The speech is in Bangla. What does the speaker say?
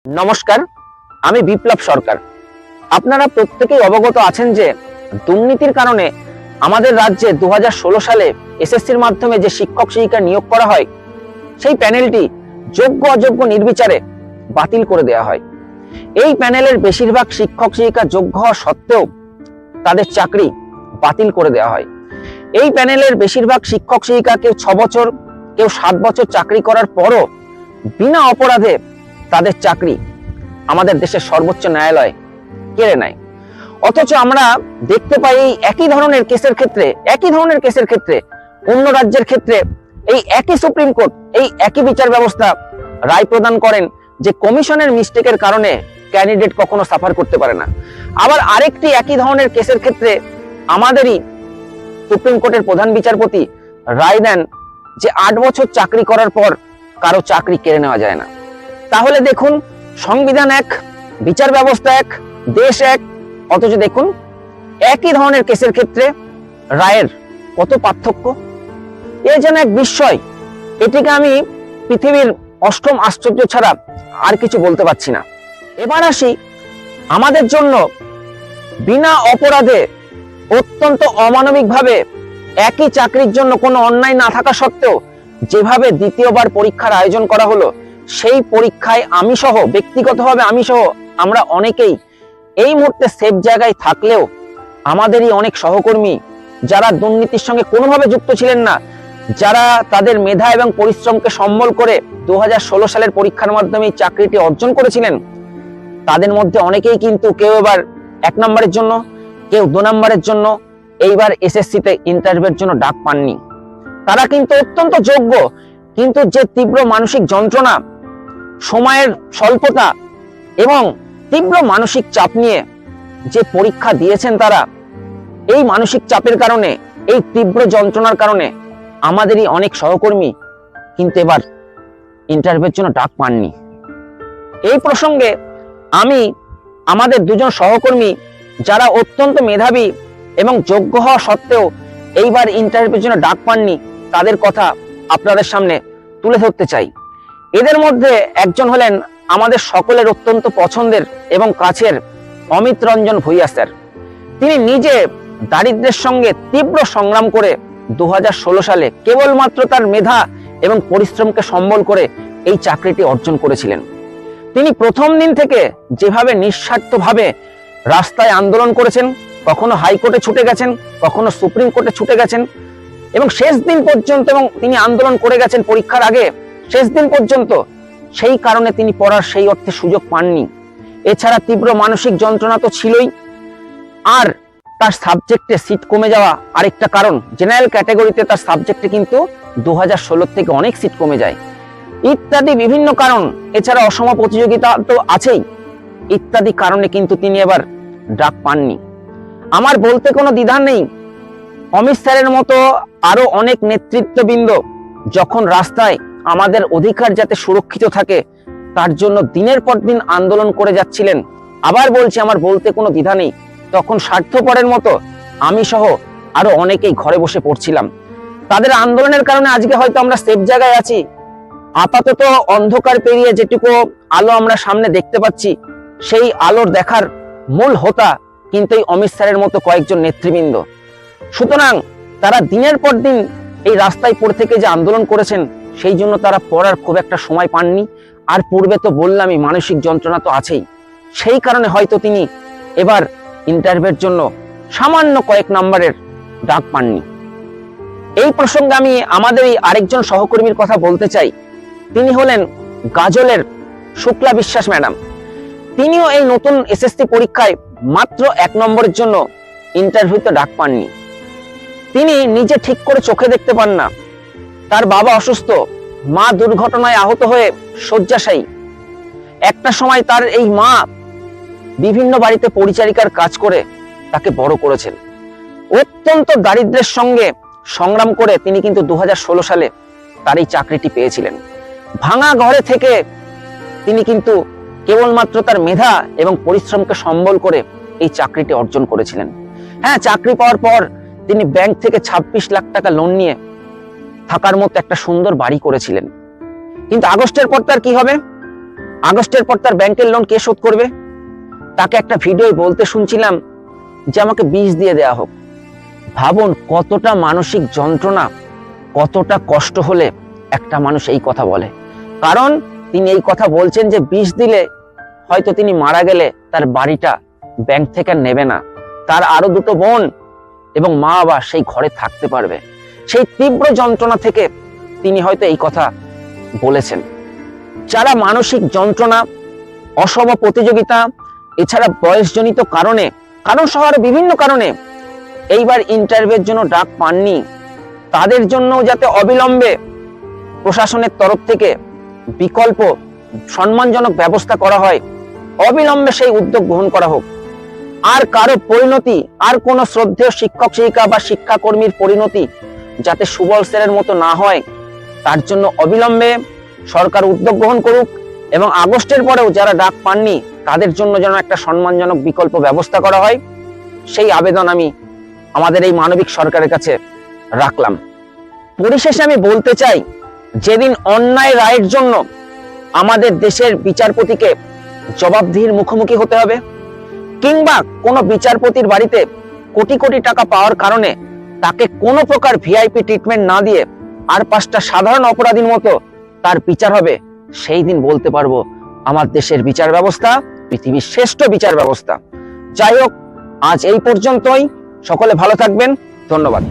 নমস্কার, আমি বিপ্লব সরকার। আপনারা প্রত্যেকেই অবগত আছেন যে দুর্নীতির কারণে আমাদের রাজ্যে 2016 সালে এসএসসির মাধ্যমে যে শিক্ষক শিক্ষিকা নিয়োগ করা হয়, সেই প্যানেলটি যোগ্য অযোগ্য নির্বিচারে বাতিল করে দেওয়া হয়। এই প্যানেলের বেশিরভাগ শিক্ষক শিক্ষিকা যোগ্য হওয়া সত্ত্বেও তাদের চাকরি বাতিল করে দেওয়া হয়। এই প্যানেলের বেশিরভাগ শিক্ষক শিক্ষিকা কেউ 6 বছর, কেউ 7 বছর চাকরি করার পরও বিনা অপরাধে তাদের চাকরি আমাদের দেশের সর্বোচ্চ ন্যায়ালয় কেড়ে নেয়। অথচ আমরা দেখতে পাই একই ধরনের কেসের ক্ষেত্রে অন্য রাজ্যের ক্ষেত্রে এই একই সুপ্রিম কোর্ট, এই একই বিচার ব্যবস্থা রায় প্রদান করেন যে কমিশনের মিস্টেকের কারণে ক্যান্ডিডেট কখনো সাফার করতে পারে না। আবার আরেকটি একই ধরনের কেসের ক্ষেত্রে আমাদেরই সুপ্রিম কোর্টের প্রধান বিচারপতি রায় দেন যে 8 বছর চাকরি করার পর কারো চাকরি কেড়ে নেওয়া যায় না। তাহলে দেখুন, সংবিধান এক, বিচার ব্যবস্থা এক, দেশ এক, অথচ দেখুন একই ধরনের কেসের ক্ষেত্রে রায়ের কত পার্থক্য। এ যেন এক বিস্ময়। এটিকে আমি পৃথিবীর অষ্টম আশ্চর্য ছাড়া আর কিছু বলতে পারছি না। এবার আসি আমাদের জন্য বিনা অপরাধে অত্যন্ত অমানবিকভাবে একই চাকরির জন্য কোনো অন্যায় না থাকা সত্ত্বেও যেভাবে দ্বিতীয়বার পরীক্ষার আয়োজন করা হলো, সেই পরীক্ষায় আমি সহ, ব্যক্তিগতভাবে আমি সহ আমরা অনেকেই এই মুহূর্তে সেফ জায়গায় থাকলেও আমাদেরই অনেক সহকর্মী যারা দুর্নীতির সঙ্গে কোনোভাবে যুক্ত ছিলেন না, যারা তাদের মেধা এবং পরিশ্রমকে সম্বল করে 2016 সালের পরীক্ষার মাধ্যমে চাকরিটি অর্জন করেছিলেন, তাদের মধ্যে অনেকেই কিন্তু কেউ এবার 1 নম্বরের জন্য, কেউ 2 নম্বরের জন্য এইবার এসএসসিতে ইন্টারভিউর জন্য ডাক পাননি। তারা কিন্তু অত্যন্ত যোগ্য, কিন্তু যে তীব্র মানসিক যন্ত্রণা, সময়ের স্বল্পতা এবং তীব্র মানসিক চাপ নিয়ে যে পরীক্ষা দিয়েছেন তারা, এই মানসিক চাপের কারণে, এই তীব্র যন্ত্রণার কারণে আমাদেরই অনেক সহকর্মী কিন্তু এবার ইন্টারভিউর জন্য ডাক পাননি। এই প্রসঙ্গে আমি আমাদের 2 জন সহকর্মী যারা অত্যন্ত মেধাবী এবং যোগ্য হওয়া সত্ত্বেও এইবার ইন্টারভিউর জন্য ডাক পাননি, তাদের কথা আপনাদের সামনে তুলে ধরতে চাই। এদের মধ্যে একজন হলেন আমাদের সকলের অত্যন্ত পছন্দের এবং কাছের অমিত রঞ্জন ভূঁইয়া স্যার। তিনি নিজে দারিদ্র্যের সঙ্গে তীব্র সংগ্রাম করে 2016 সালে কেবলমাত্র তার মেধা এবং পরিশ্রমকে সম্বল করে এই চাকরিটি অর্জন করেছিলেন। তিনি প্রথম দিন থেকে যেভাবে নিঃস্বার্থভাবে রাস্তায় আন্দোলন করেছেন, কখনো হাইকোর্টে ছুটে গেছেন, কখনো সুপ্রিম কোর্টে ছুটে গেছেন, এবং শেষ দিন পর্যন্ত, এবং তিনি আন্দোলন করে গেছেন পরীক্ষার আগে শেষ দিন পর্যন্ত, সেই কারণে তিনি পড়ার সেই অর্থে সুযোগ পাননি। এছাড়া তীব্র মানসিক যন্ত্রণা তো ছিলই, আর তার সাবজেক্টে সিট কমে যাওয়া আরেকটা কারণ। জেনারেল ক্যাটাগরিতে তার সাবজেক্টে কিন্তু 2016 থেকে অনেক সিট কমে যায়, ইত্যাদি বিভিন্ন কারণ। এছাড়া অসম প্রতিযোগিতা তো আছেই, ইত্যাদি কারণে কিন্তু তিনি এবার ডাক পাননি। আমার বলতে কোনো দ্বিধা নেই, অমিত স্যারের মতো আরো অনেক নেতৃত্ববৃন্দ যখন রাস্তায় আমাদের অধিকার যাতে সুরক্ষিত থাকে তার জন্য দিনের পর দিন আন্দোলন করে যাচ্ছিলেন, আবার বলছি আমার বলতে কোনো দ্বিধা নেই, তখন স্বার্থপরের মতো আমি সহ আরো অনেকেই ঘরে বসে পড়ছিলাম। তাদের আন্দোলনের কারণে আজকে হয়তো আমরা সেফ জায়গায় আছি। আপাতত অন্ধকার পেরিয়ে যেটুকু আলো আমরা সামনে দেখতে পাচ্ছি, সেই আলোর দেখার মূল হোতা কিন্তু এই অমিত স্যারের মতো কয়েকজন নেতৃবৃন্দ। সুতরাং তারা দিনের পর দিন এই রাস্তায় পড়ে থেকে যে আন্দোলন করেছেন, সেই জন্য তারা পড়ার খুব একটা সময় পাননি। আর পূর্বে তো বললামই, মানসিক যন্ত্রণা তো আছেই, সেই কারণে হয়তো তিনি এবার ইন্টারভিউর জন্য সামান্য কয়েক নম্বরের ডাক পাননি। এই প্রসঙ্গে আমি আমাদের এই আরেকজন সহকর্মীর কথা বলতে চাই। তিনি হলেন গাজলের শুক্লা বিশ্বাস ম্যাডাম। তিনিও এই নতুন এসএসসি পরীক্ষায় মাত্র 1 নম্বরের জন্য ইন্টারভিউতে ডাক পাননি। তিনি নিজে ঠিক করে চোখে দেখতে পান না, তার বাবা অসুস্থ, মা দুর্ঘটনায় আহত হয়ে শয্যাশায়ী। একটা সময় তার এই মা বিভিন্ন বাড়িতে পরিচারিকার কাজ করে তাকে বড় করেছেন। অত্যন্ত দারিদ্র্যের সঙ্গে সংগ্রাম করে তিনি কিন্তু 2016 সালে তার এই চাকরিটি পেয়েছিলেন। ভাঙা ঘরে থেকে তিনি কিন্তু কেবলমাত্র তার মেধা এবং পরিশ্রমকে সম্বল করে এই চাকরিটি অর্জন করেছিলেন। হ্যাঁ, চাকরি পাওয়ার পর তিনি ব্যাংক থেকে 26 লাখ টাকা লোন নিয়ে থাকার মতো একটা সুন্দর বাড়ি করেছিলেন। কিন্তু আগস্টের পর তার কি হবে? আগস্টের পর তার ব্যাংকের লোন কে শোধ করবে? তাকে একটা ভিডিও বলতে শুনছিলাম যে আমাকে বিষ দিয়ে দেয়া হোক। ভাবুন কতটা মানসিক যন্ত্রণা, কতটা কষ্ট হলে একটা মানুষ এই কথা বলে। কারণ তিনি এই কথা বলছেন যে বিষ দিলে হয়তো তিনি মারা গেলে তার বাড়িটা ব্যাংক থেকে নেবে না, তার আরো দুটো বোন এবং মা বাবা সেই ঘরে থাকতে পারবে। সেই তীব্র যন্ত্রণা থেকে তিনি হয়তো এই কথা বলেছেন। যারা মানসিক যন্ত্রণা, অসম প্রতিযোগিতা, এছাড়া বয়সজনিত কারণে, কারণ সহ বিভিন্ন কারণে এইবার ইন্টারভিউর জন্য ডাক পাননি, তাদের জন্য যাতে অবিলম্বে প্রশাসনের তরফ থেকে বিকল্প সম্মানজনক ব্যবস্থা করা হয়, অবিলম্বে সেই উদ্যোগ গ্রহণ করা হোক। আর কারো পরিণতি, আর কোন শ্রদ্ধেয় শিক্ষক শিক্ষিকা বা শিক্ষাকর্মীর পরিণতি যাতে সুবল সেনের মতো না হয়, তার জন্য অবিলম্বে সরকার উদ্যোগ গ্রহণ করুক এবং আগস্টের পরেও যারা ডাক পাননি তাদের জন্য যেন একটা সম্মানজনক বিকল্প ব্যবস্থা করা হয়, সেই আবেদন আমি আমাদের এই মানবিক সরকারের কাছে রাখলাম। পরিশেষে আমি বলতে চাই, যেদিন অন্যায় রায়ের জন্য আমাদের দেশের বিচারপতিকে জবাবদিহির মুখোমুখি হতে হবে, কিংবা কোনো বিচারপতির বাড়িতে কোটি কোটি টাকা পাওয়ার কারণে তাকে কোনো প্রকার ভিআইপি ট্রিটমেন্ট না দিয়ে আর 5টা সাধারণ অপরাধীর মতো তার বিচার হবে, সেই দিন বলতে পারবো আমার দেশের বিচার ব্যবস্থা পৃথিবীর শ্রেষ্ঠ বিচার ব্যবস্থা। যাই হোক, আজ এই পর্যন্তই। সকলে ভালো থাকবেন। ধন্যবাদ।